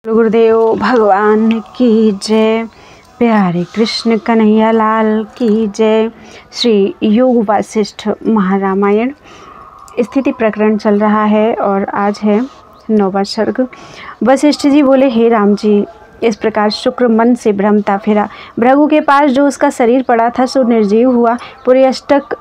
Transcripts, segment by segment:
गुरुदेव भगवान की जय। प्यारे कृष्ण कन्हैया लाल की जय। श्री योग वासिष्ठ महारामायण स्थिति प्रकरण चल रहा है और आज है 9वां सर्ग। वशिष्ठ जी बोले, हे राम जी, इस प्रकार शुक्र मन से भ्रमता फिरा। भृगु के पास जो उसका शरीर पड़ा था सो निर्जीव हुआ। पूरी अष्टक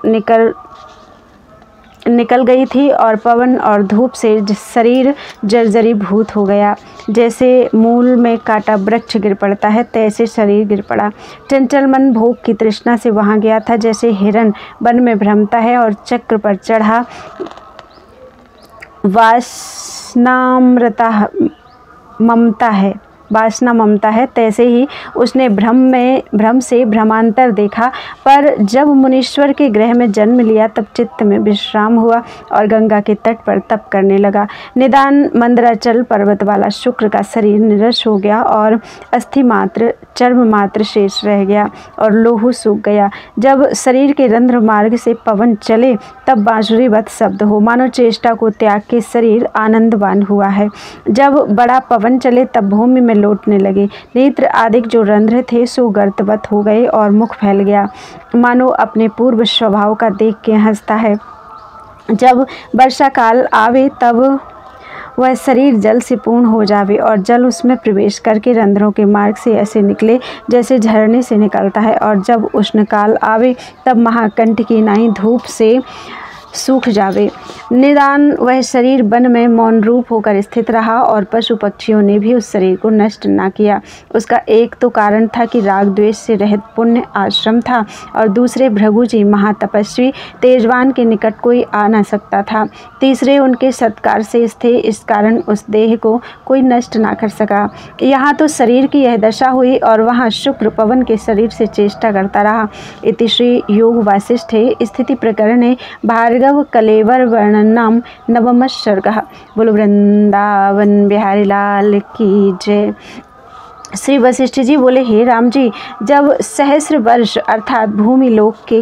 निकल गई थी और पवन और धूप से शरीर जर्जरी भूत हो गया। जैसे मूल में काटा वृक्ष गिर पड़ता है तैसे शरीर गिर पड़ा। चंचल मन भोग की तृष्णा से वहाँ गया था। जैसे हिरन वन में भ्रमता है और चक्र पर चढ़ा वासना ममता है तैसे ही उसने भ्रम से भ्रमांतर देखा। पर जब मुनीश्वर के गृह में जन्म लिया तब चित्त में विश्राम हुआ और गंगा के तट पर तप करने लगा। निदान मंदराचल पर्वत वाला शुक्र का शरीर निरस हो गया और अस्थि मात्र चर्म मात्र शेष रह गया और लोहू सूख गया। जब शरीर के रंध्र मार्ग से पवन चले तब बांसुरीवत शब्द हो, मानो चेष्टा को त्याग के शरीर आनंदवान हुआ है। जब बड़ा पवन चले तब भूमि में लौटने लगे। नेत्र आदि जो रंध्र थे सो गर्तवत हो गए और मुख फैल गया, मानो अपने पूर्व स्वभाव का देख के हंसता है। जब वर्षा काल आवे तब वह शरीर जल से पूर्ण हो जावे और जल उसमें प्रवेश करके रंध्रों के मार्ग से ऐसे निकले जैसे झरने से निकलता है। और जब उष्ण काल आवे तब महाकंठ की नाई धूप से सूख जावे। निदान वह शरीर वन में मौन रूप होकर स्थित रहा और पशु पक्षियों ने भी उस शरीर को नष्ट न किया। उसका एक तो कारण था कि राग द्वेष से रहित पुण्य आश्रम था और दूसरे भृगु जी महातपस्वी तेजवान के निकट कोई आ न सकता था। तीसरे उनके सत्कार से थे, इस कारण उस देह को कोई नष्ट ना कर सका। यहाँ तो शरीर की यह दशा हुई और वहाँ शुक्र पवन के शरीर से चेष्टा करता रहा। इति श्री योग वासिष्ठे स्थिति प्रकरणे भार्गव कलेवर वर्णनम 9वां सर्गः। बोलो वृंदावन बिहारी लाल की जय। श्री वशिष्ठ जी बोले, हे राम जी, जब सहस्र वर्ष अर्थात भूमि लोक के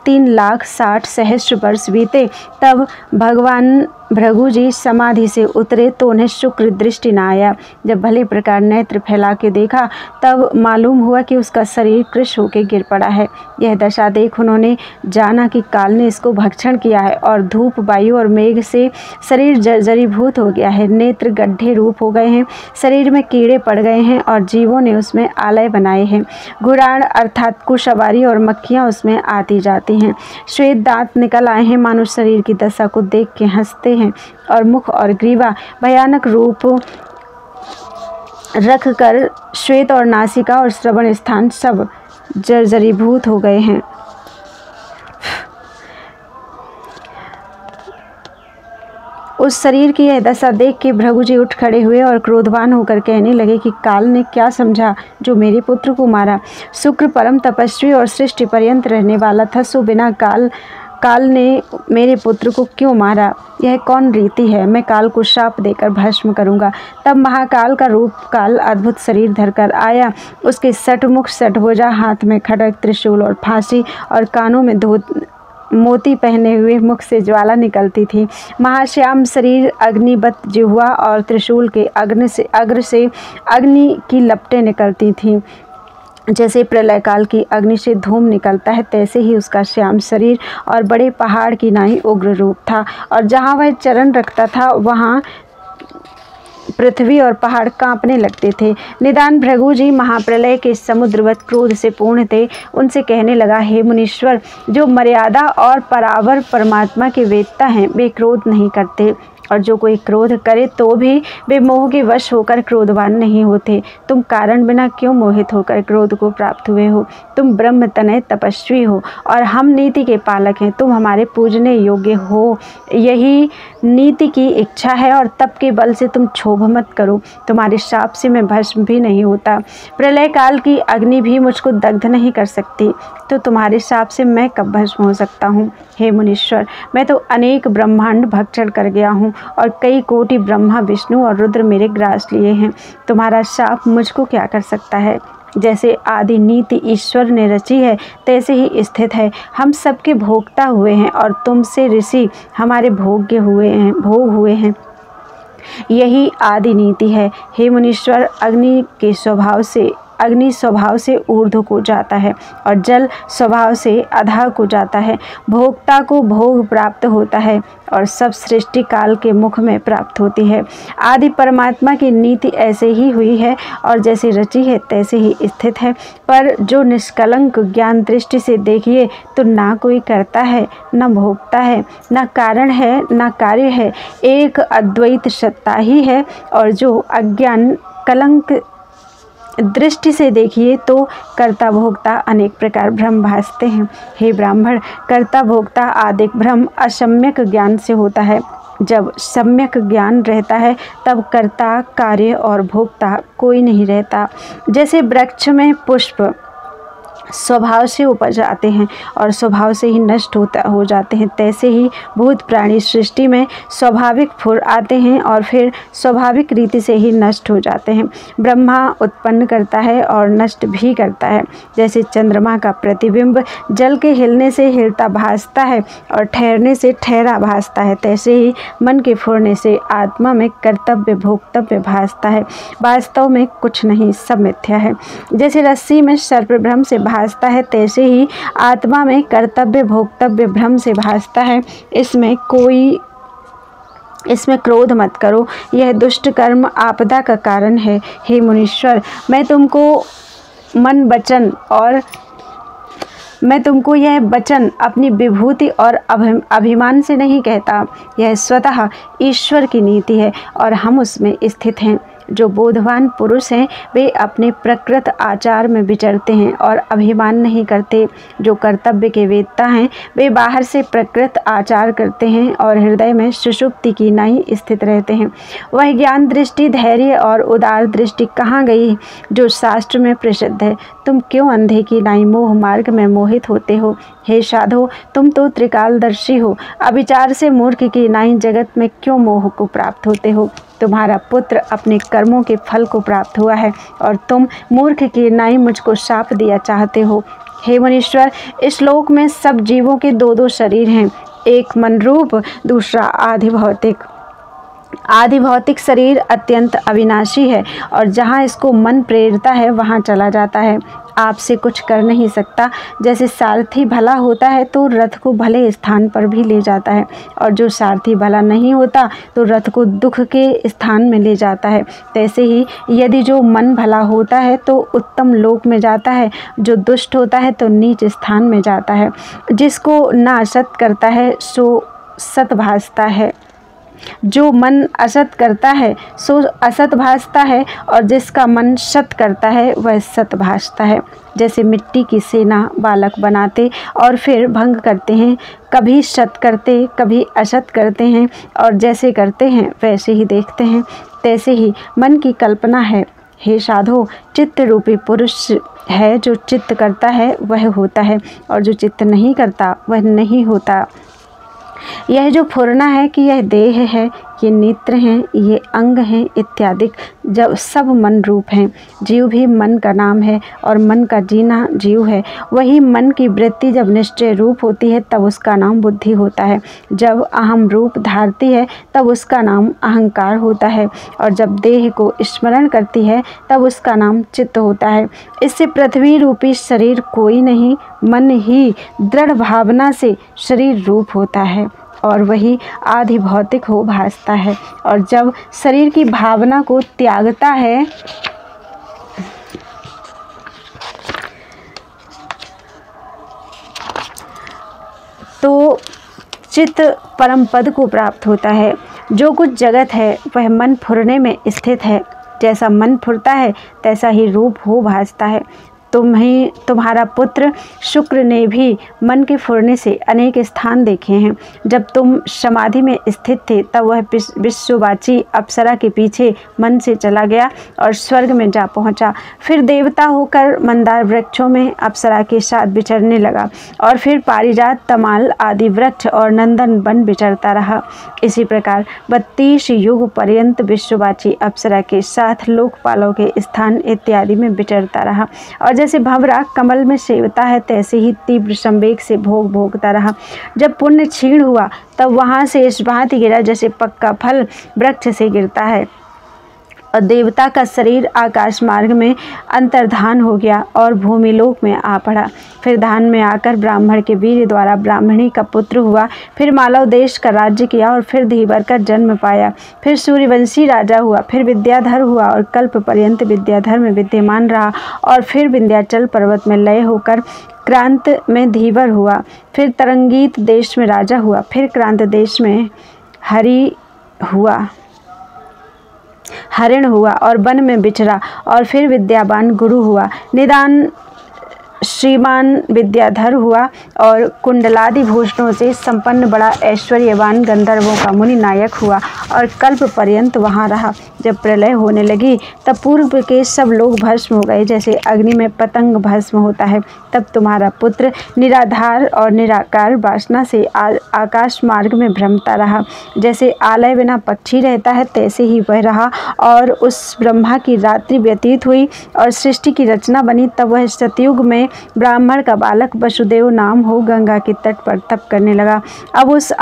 3,60,000 वर्ष बीते तब भगवान भृगु जी समाधि से उतरे तो उन्हें शुक्र दृष्टि न आया। जब भले प्रकार नेत्र फैला के देखा तब मालूम हुआ कि उसका शरीर कृश होकर गिर पड़ा है। यह दशा देख उन्होंने जाना कि काल ने इसको भक्षण किया है और धूप वायु और मेघ से शरीर जर्जरीभूत हो गया है। नेत्र गड्ढे रूप हो गए हैं, शरीर में कीड़े पड़ गए हैं और जीवों ने उसमें आलय बनाए हैं। घुड़ाण अर्थात कुशवारी और मक्खियाँ उसमें आती जाती हैं। श्वेत दांत निकल आए हैं, मानो शरीर की दशा को देख के हंसते हैं और मुख और ग्रीवा भयानक रूप रख कर श्वेत और नासिका और श्रवण स्थान सब जर्जरीभूत हो गए हैं। उस शरीर की यह दशा देख के भृगु जी उठ खड़े हुए और क्रोधवान होकर कहने लगे कि काल ने क्या समझा जो मेरे पुत्र को मारा। शुक्र परम तपस्वी और सृष्टि पर्यंत रहने वाला था, सो बिना काल ने मेरे पुत्र को क्यों मारा? यह कौन रीति है? मैं काल को श्राप देकर भस्म करूंगा। तब महाकाल का रूप काल अद्भुत शरीर धरकर आया। उसके सटमुख सटभुजा, हाथ में खड्ग त्रिशूल और फांसी और कानों में मोती पहने हुए, मुख से ज्वाला निकलती थी। महाश्याम शरीर, अग्निवत जिह्वा और त्रिशूल के अग्र से अग्नि की लपटें निकलती थीं। जैसे प्रलय काल की अग्नि से धूम निकलता है तैसे ही उसका श्याम शरीर और बड़े पहाड़ की नाई उग्र रूप था। और जहाँ वह चरण रखता था वहाँ पृथ्वी और पहाड़ कांपने लगते थे। निदान भृगु जी महाप्रलय के समुद्रवत क्रोध से पूर्ण थे। उनसे कहने लगा, हे मुनीश्वर, जो मर्यादा और परावर परमात्मा के वेत्ता हैं वे क्रोध नहीं करते और जो कोई क्रोध करे तो भी वे मोह के वश होकर क्रोधवान नहीं होते। तुम कारण बिना क्यों मोहित होकर क्रोध को प्राप्त हुए हो? तुम ब्रह्म तनय तपस्वी हो और हम नीति के पालक हैं। तुम हमारे पूजने योग्य हो, यही नीति की इच्छा है और तप के बल से तुम क्षोभ मत करो। तुम्हारे शाप से मैं भस्म भी नहीं होता। प्रलय काल की अग्नि भी मुझको दग्ध नहीं कर सकती, तो तुम्हारे शाप से मैं कब भस्म हो सकता हूँ? हे मुनीश्वर, मैं तो अनेक ब्रह्मांड भक्षण कर गया हूँ और कई कोटि ब्रह्मा विष्णु और रुद्र मेरे ग्रास लिए हैं। तुम्हारा शाप मुझको क्या कर सकता है? जैसे आदि नीति ईश्वर ने रची है तैसे ही स्थित है। हम सबके भोगता हुए हैं और तुमसे ऋषि हमारे भोग हुए हैं। यही आदि नीति है। हे मुनीश्वर, अग्नि स्वभाव से ऊर्ध्व को जाता है और जल स्वभाव से अधः को जाता है। भोक्ता को भोग प्राप्त होता है और सब सृष्टि काल के मुख में प्राप्त होती है। आदि परमात्मा की नीति ऐसे ही हुई है और जैसे रची है तैसे ही स्थित है। पर जो निष्कलंक ज्ञान दृष्टि से देखिए तो ना कोई करता है, न भोक्ता है, न कारण है, न कार्य है, एक अद्वैत सत्ता ही है। और जो अज्ञान कलंक दृष्टि से देखिए तो कर्ता भोक्ता अनेक प्रकार भ्रम भासते हैं। हे ब्राह्मण, कर्ता भोक्ता आदि भ्रम असम्यक ज्ञान से होता है। जब सम्यक ज्ञान रहता है तब कर्ता, कार्य और भोक्ता कोई नहीं रहता। जैसे वृक्ष में पुष्प स्वभाव से उपज आते हैं और स्वभाव से ही नष्ट हो जाते हैं, तैसे ही भूत प्राणी सृष्टि में स्वाभाविक फुर आते हैं और फिर स्वाभाविक रीति से ही नष्ट हो जाते हैं। ब्रह्मा उत्पन्न करता है और नष्ट भी करता है। जैसे चंद्रमा का प्रतिबिंब जल के हिलने से हिलता भासता है और ठहरने से ठहरा भासता है, तैसे ही मन के फुरने से आत्मा में कर्तव्य भोक्तव्य भासता है। वास्तव में कुछ नहीं, सब मिथ्या है। जैसे रस्सी में सर्प भ्रम से भासता है, तैसे ही आत्मा में कर्तव्य भोक्तव्य भ्रम से भासता है। इसमें क्रोध मत करो, यह दुष्ट कर्म आपदा का कारण है। हे मुनीश्वर, मैं तुमको यह वचन अपनी विभूति और अभिमान से नहीं कहता, यह स्वतः ईश्वर की नीति है और हम उसमें स्थित हैं। जो बोधवान पुरुष हैं वे अपने प्रकृत आचार में विचरते हैं और अभिमान नहीं करते। जो कर्तव्य के वेत्ता हैं वे बाहर से प्रकृत आचार करते हैं और हृदय में सुषुप्ति की नाई स्थित रहते हैं। वह ज्ञान दृष्टि, धैर्य और उदार दृष्टि कहाँ गई जो शास्त्र में प्रसिद्ध है? तुम क्यों अंधे की नाई मोह मार्ग में मोहित होते हो? हे साधो, तुम तो त्रिकालदर्शी हो, अविचार से मूर्ख की नाई जगत में क्यों मोह को प्राप्त होते हो? तुम्हारा पुत्र अपने कर्मों के फल को प्राप्त हुआ है और तुम मूर्ख की नाई मुझको शाप दिया चाहते हो। हे मुनीश्वर, इस लोक में सब जीवों के दो दो शरीर हैं, एक मन रूप, दूसरा आधि भौतिक। आदि भौतिक शरीर अत्यंत अविनाशी है और जहाँ इसको मन प्रेरता है वहाँ चला जाता है, आपसे कुछ कर नहीं सकता। जैसे सारथी भला होता है तो रथ को भले स्थान पर भी ले जाता है और जो सारथी भला नहीं होता तो रथ को दुख के स्थान में ले जाता है, तैसे ही यदि जो मन भला होता है तो उत्तम लोक में जाता है, जो दुष्ट होता है तो नीच स्थान में जाता है। जिसको ना असत करता है सो सत भासता है, जो मन असत करता है सो असत भासता है और जिसका मन सत करता है वह सत भासता है। जैसे मिट्टी की सेना बालक बनाते और फिर भंग करते हैं, कभी सत करते कभी असत करते हैं और जैसे करते हैं वैसे ही देखते हैं, तैसे ही मन की कल्पना है। हे साधो, चित्त रूपी पुरुष है, जो चित्त करता है वह होता है और जो चित्त नहीं करता वह नहीं होता। यह जो फुरना है कि यह देह है, ये नेत्र हैं, ये अंग हैं इत्यादि जब सब मन रूप हैं। जीव भी मन का नाम है और मन का जीना जीव है। वही मन की वृत्ति जब निश्चय रूप होती है तब उसका नाम बुद्धि होता है। जब अहम रूप धारती है तब उसका नाम अहंकार होता है और जब देह को स्मरण करती है तब उसका नाम चित्त होता है। इससे पृथ्वी रूपी शरीर कोई नहीं, मन ही दृढ़ भावना से शरीर रूप होता है और वही आधि भौतिक हो भासता है। और जब शरीर की भावना को त्यागता है तो चित्त परम पद को प्राप्त होता है। जो कुछ जगत है वह मन फुरने में स्थित है। जैसा मन फुरता है तैसा ही रूप हो भासता है। तुम्हारा पुत्र शुक्र ने भी मन के फुरने से अनेक स्थान देखे हैं। जब तुम समाधि में स्थित थे तब वह विश्ववाची अप्सरा के पीछे मन से चला गया और स्वर्ग में जा पहुंचा। फिर देवता होकर मंदार वृक्षों में अप्सरा के साथ विचरने लगा और फिर पारिजात, तमाल आदि वृक्ष और नंदन वन विचरता रहा। इसी प्रकार 32 युग पर्यंत विश्ववाची अप्सरा के साथ लोकपालों के स्थान इत्यादि में विचरता रहा। और जैसे भंवरा कमल में सेवता है, तैसे ही तीव्र संवेग से भोगता रहा। जब पुण्य क्षीण हुआ तब वहाँ से इस भांति गिरा जैसे पक्का फल वृक्ष से गिरता है, और देवता का शरीर आकाश मार्ग में अंतर्धान हो गया और भूमिलोक में आ पड़ा। फिर धान में आकर ब्राह्मण के वीर्य द्वारा ब्राह्मणी का पुत्र हुआ। फिर मालव देश का राज्य किया और फिर धीवर का जन्म पाया। फिर सूर्यवंशी राजा हुआ। फिर विद्याधर हुआ और कल्प पर्यंत विद्याधर में विद्यमान रहा। और फिर विंध्याचल पर्वत में लय होकर क्रांत में धीवर हुआ। फिर तरंगीत देश में राजा हुआ। फिर क्रांत देश में हरिण हुआ और वन में बिचरा। और फिर विद्यावान गुरु हुआ। निदान श्रीमान विद्याधर हुआ और कुंडलादि भूषणों से संपन्न बड़ा ऐश्वर्यवान गंधर्वों का मुनि नायक हुआ और कल्प पर्यंत वहाँ रहा। जब प्रलय होने लगी तब पूर्व के सब लोग भस्म हो गए, जैसे अग्नि में पतंग भस्म होता है। तब तुम्हारा पुत्र निराधार और निराकार वासना से आकाश मार्ग में भ्रमता रहा। जैसे आलय बिना पक्षी रहता है तैसे ही वह रहा। और उस ब्रह्मा की रात्रि व्यतीत हुई और सृष्टि की रचना बनी। तब वह सतयुग में ब्राह्मण का बालक वसुदेव नाम हो गंगा के तट पर तप करने लगा। अब उसे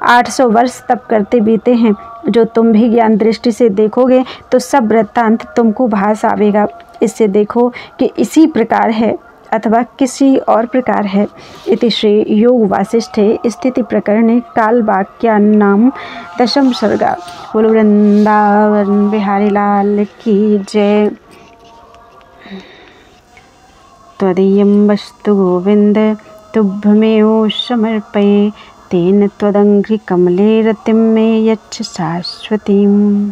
800 वर्ष तप करते बीते हैं, जो तुम भी ज्ञान दृष्टि से देखोगे तो सब वृत्तांत तुमको भास आवेगा। इससे देखो कि इसी प्रकार है अथवा किसी और प्रकार है। इति श्री योग वासिष्ठे स्थिति प्रकरणे काल वाक्या नाम 10 सर्गा। बोलो वृंदावन बिहारी लाल की जय। त्वदीयं वस्तु गोविंद तुभ्यमेव समर्पये, तेन त्वदङ्घ्रिकमले रतिं मे यच्छ शाश्वतीम्।